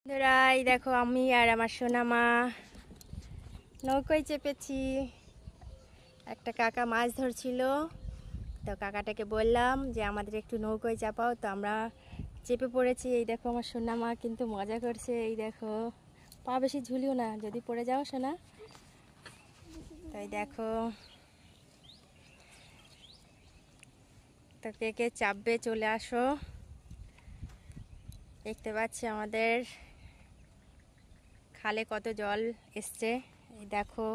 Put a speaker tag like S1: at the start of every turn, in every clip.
S1: বন্ধুরা, এই দেখো আমি আর আমার সোনা মা নৌকোয় চেপেছি। একটা কাকা মাছ ধরছিল, তো কাকাটাকে বললাম যে আমাদের একটু নৌকোয় চাপাও, তো আমরা চেপে পড়েছি। এই দেখো আমার সোনা মা কিন্তু মজা করছে। এই দেখো, পা বেশি ঝুলিও না, যদি পড়ে যাও সোনা। তাই দেখো, তো কে কে চাপবে চলে আসো। দেখতে পাচ্ছি আমাদের খালে কত জল এসছে। এই দেখো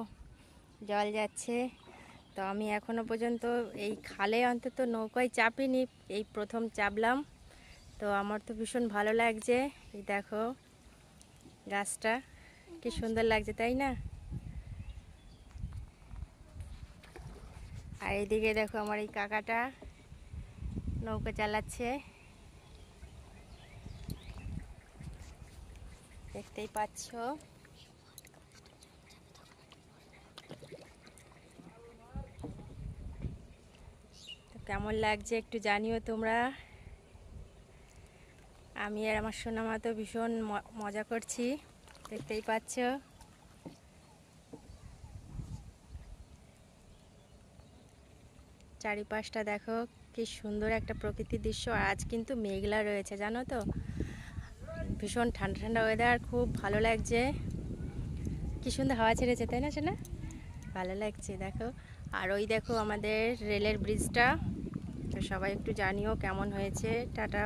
S1: জল যাচ্ছে। তো আমি এখনো পর্যন্ত এই খালে অন্তত নৌকায় চাপিনি, এই প্রথম চাপলাম। তো আমার তো ভীষণ ভালো লাগছে। এই দেখো গাছটা কি সুন্দর লাগছে, তাই না? আর এইদিকে দেখো আমার এই কাকাটা নৌকা চালাচ্ছে, দেখতেই পাচ্ছ। তো কেমন লাগছে একটু জানিও তোমরা। আমি আর আমার সোনামা তো ভীষণ মজা করছি, দেখতেই পাচ্ছ। চারিপাশটা দেখো কি সুন্দর একটা প্রকৃতির দৃশ্য। আর আজ কিন্তু মেঘলা রয়েছে, জানো তো। ভীষণ ঠান্ডা ঠান্ডা ওয়েদার, খুব ভালো লাগছে। কি সুন্দর হাওয়া ছেড়েছে, তাই না সোনা? ভালো লাগছে দেখো। আর ওই দেখো আমাদের রেলের ব্রিজটা। তো সবাই একটু জানিও কেমন হয়েছে। টাটা।